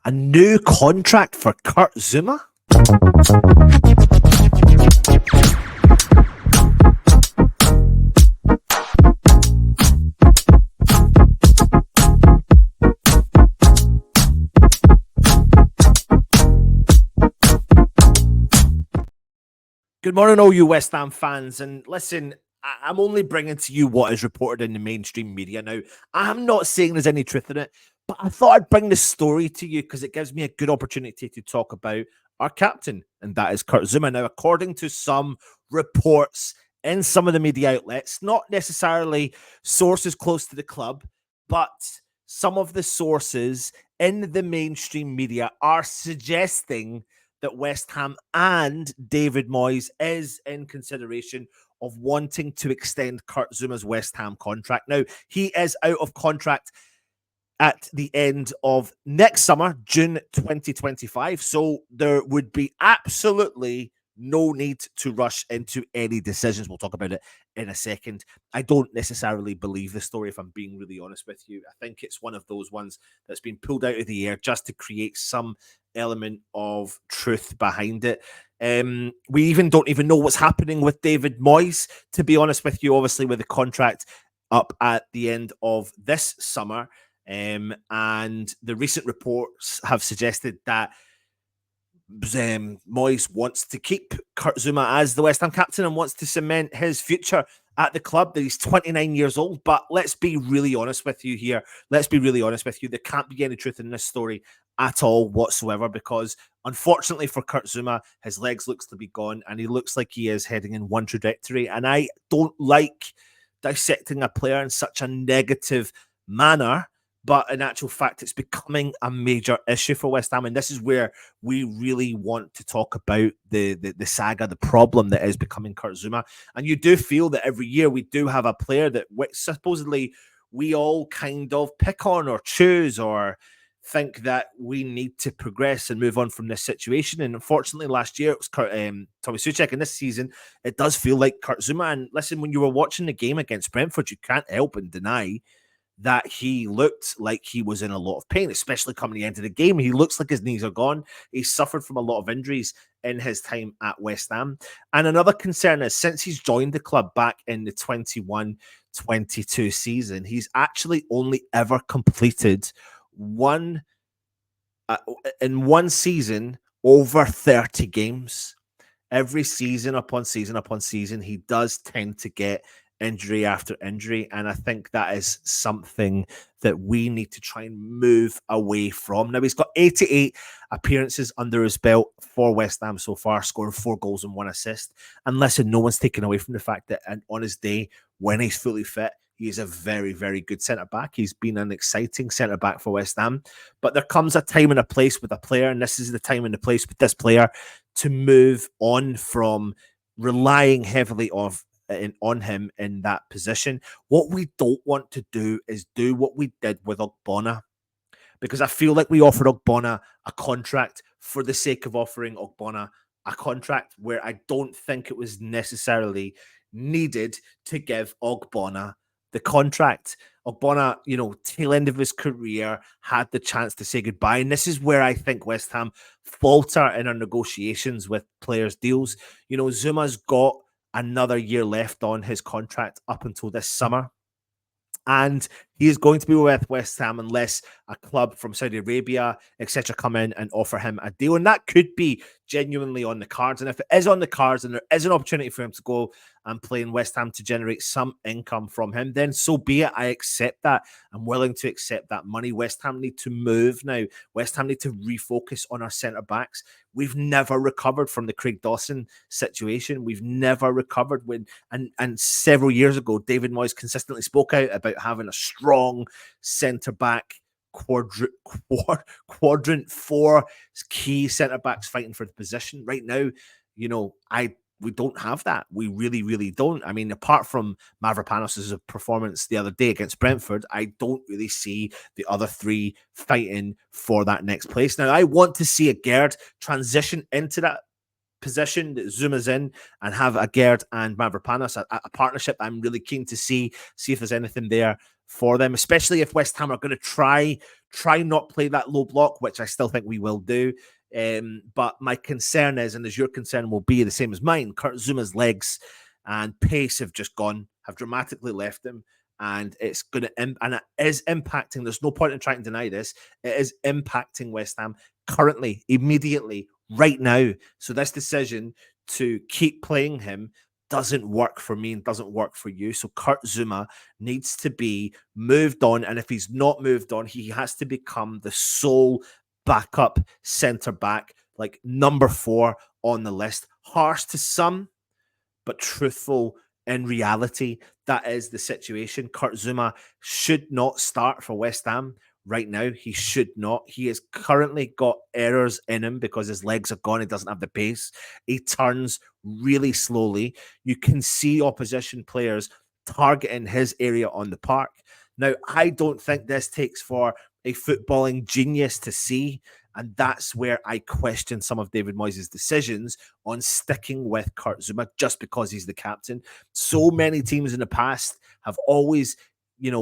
A new contract for Kurt Zouma? Good morning, all you West Ham fans. And listen, I'm only bringing to you what is reported in the mainstream media. Now, I'm not saying there's any truth in it, but I thought I'd bring this story to you because it gives me a good opportunity to talk about our captain, and that is Kurt Zouma. Now, according to some reports in some of the media outlets, not necessarily sources close to the club, but some of the sources in the mainstream media are suggesting that West Ham and David Moyes is in consideration of wanting to extend Kurt Zouma's West Ham contract. Now, he is out of contract at the end of next summer, June 2025. So there would be absolutely no need to rush into any decisions. We'll talk about it in a second. I don't necessarily believe the story, if I'm being really honest with you. I think it's one of those ones that's been pulled out of the air just to create some element of truth behind it. We even don't even know what's happening with David Moyes, to be honest with you, obviously with the contract up at the end of this summer. And the recent reports have suggested that Moyes wants to keep Kurt Zouma as the West Ham captain and wants to cement his future at the club. That he's 29 years old. But let's be really honest with you here. Let's be really honest with you. There can't be any truth in this story at all whatsoever, because unfortunately for Kurt Zouma, his legs looks to be gone and he looks like he is heading in one trajectory. And I don't like dissecting a player in such a negative manner, but in actual fact, it's becoming a major issue for West Ham. And this is where we really want to talk about the saga, the problem that is becoming Kurt Zouma. And you do feel that every year we do have a player that supposedly we all kind of pick on or choose or think that we need to progress and move on from this situation. And unfortunately, last year it was Tommy Souček, and this season it does feel like Kurt Zouma. And listen, when you were watching the game against Brentford, you can't help and deny that he looked like he was in a lot of pain, especially coming into the game. He looks like his knees are gone. He suffered from a lot of injuries in his time at West Ham. And another concern is, since he's joined the club back in the 21-22 season, he's actually only ever completed in one season over 30 games. Every season upon season upon season, he does tend to get injury after injury, and I think that is something that we need to try and move away from. Now, he's got 88 appearances under his belt for West Ham so far, scoring 4 goals and 1 assist. And listen, no one's taken away from the fact that on his day, when he's fully fit, he is a very, very good centre-back. He's been an exciting centre-back for West Ham. But there comes a time and a place with a player, and this is the time and the place with this player, to move on from relying heavily on him in that position. What we don't want to do is do what we did with Ogbonna, because I feel like we offered Ogbonna a contract for the sake of offering Ogbonna a contract where I don't think it was necessarily needed to give Ogbonna the contract. Ogbonna, tail end of his career, had the chance to say goodbye. And this is where I think West Ham falter in our negotiations with players' deals. Zouma's got another year left on his contract up until this summer. And he is going to be with West Ham unless a club from Saudi Arabia, etc., come in and offer him a deal. And that could be genuinely on the cards. And if it is on the cards and there is an opportunity for him to go and play in West Ham to generate some income from him, then so be it. I accept that. I'm willing to accept that money. West Ham need to move now. West Ham need to refocus on our centre-backs. We've never recovered from the Craig Dawson situation. We've never recovered and several years ago, David Moyes consistently spoke out about having a strong centre-back quadrant 4 key centre-backs fighting for the position. Right now, we don't have that. We really, really don't. I mean, apart from Mavropanos' performance the other day against Brentford, I don't really see the other 3 fighting for that next place. Now, I want to see a Gerd transition into that position that Zouma's in and have a Gerd and Mavropanos, a partnership I'm really keen to see if there's anything there for them, especially if West Ham are going to try try not play that low block, which I still think we will do. But my concern is, and as your concern will be the same as mine, Kurt Zouma's legs and pace have just gone, have dramatically left him. And it's going to, and it is impacting. There's no point in trying to deny this. It is impacting West Ham currently, immediately, right now. So this decision to keep playing him doesn't work for me and doesn't work for you. So Kurt Zouma needs to be moved on. And if he's not moved on, he has to become the sole backup centre back, like number 4 on the list. Harsh to some, but truthful in reality. That is the situation. Kurt Zouma should not start for West Ham right now. He should not. He has currently got errors in him because his legs are gone. He doesn't have the pace. He turns really slowly. You can see opposition players targeting his area on the park. Now, I don't think this takes for a footballing genius to see. And that's where I question some of David Moyes' decisions on sticking with Kurt Zouma just because he's the captain. So many teams in the past have always,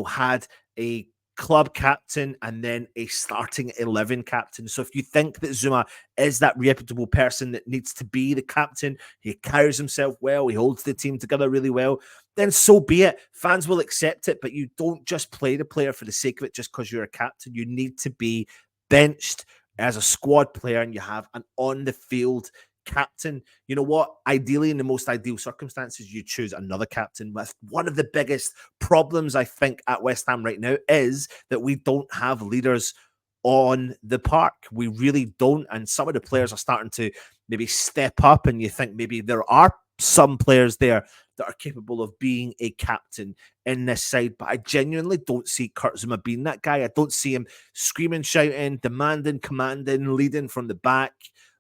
had a club captain and then a starting 11 captain. So if you think that Zouma is that reputable person that needs to be the captain, he carries himself well, he holds the team together really well, then so be it. Fans will accept it, but you don't just play the player for the sake of it just because you're a captain. You need to be benched as a squad player and you have an on-the-field captain. You know what? Ideally, in the most ideal circumstances, you choose another captain. With one of the biggest problems, I think, at West Ham right now is that we don't have leaders on the park. We really don't. And some of the players are starting to maybe step up, and you think maybe there are some players there that are capable of being a captain in this side, but I genuinely don't see Kurt Zouma being that guy. I don't see him screaming, shouting, demanding, commanding, leading from the back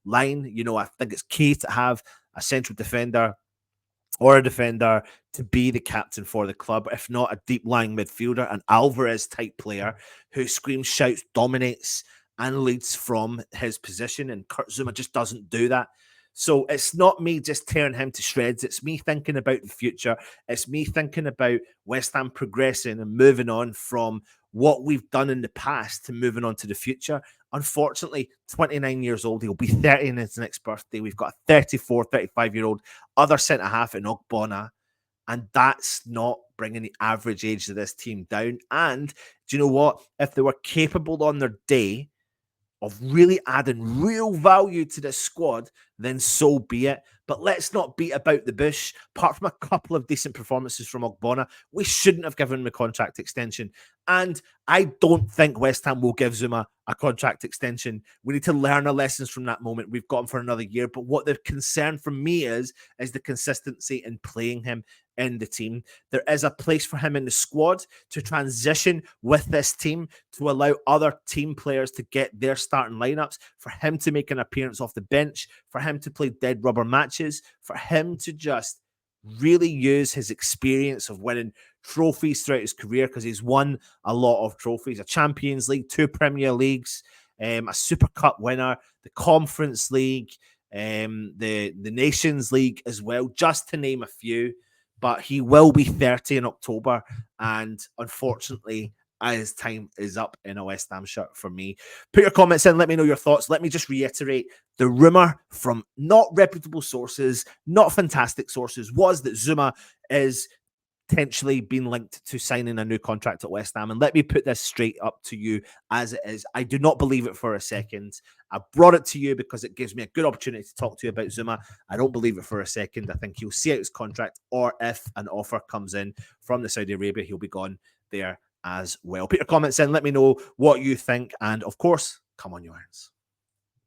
line. I think it's key to have a central defender or a defender to be the captain for the club, if not a deep-lying midfielder, an Alvarez-type player who screams, shouts, dominates, and leads from his position, and Kurt Zouma just doesn't do that. So it's not me just tearing him to shreds. It's me thinking about the future. It's me thinking about West Ham progressing and moving on from what we've done in the past to moving on to the future. Unfortunately, 29 years old. He'll be 30 in his next birthday. We've got a 34, 35-year-old other centre-half in Ogbonna, and that's not bringing the average age of this team down. And do you know what? If they were capable on their day of really adding real value to this squad, then so be it. But let's not beat about the bush. Apart from a couple of decent performances from Ogbonna, we shouldn't have given him a contract extension. And I don't think West Ham will give Zouma a contract extension. We need to learn our lessons from that moment. We've got him for another year. But what the concern for me is the consistency in playing him in the team. There is a place for him in the squad to transition with this team, to allow other team players to get their starting lineups, for him to make an appearance off the bench, for him to play dead rubber matches, for him to just really use his experience of winning trophies throughout his career, because he's won a lot of trophies, a Champions League, 2 Premier Leagues, a Super Cup winner, the Conference League, the Nations League as well, just to name a few. But he will be 30 in October, and unfortunately, his time is up in a West Ham shirt for me. Put your comments in. Let me know your thoughts. Let me just reiterate, the rumour from not reputable sources, not fantastic sources, was that Zouma is potentially being linked to signing a new contract at West Ham. And let me put this straight up to you as it is. I do not believe it for a second. I brought it to you because it gives me a good opportunity to talk to you about Zouma. I don't believe it for a second. I think he'll see out his contract, or if an offer comes in from the Saudi Arabia, he'll be gone there as well. Put your comments in. Let me know what you think. And of course, come on, you irons.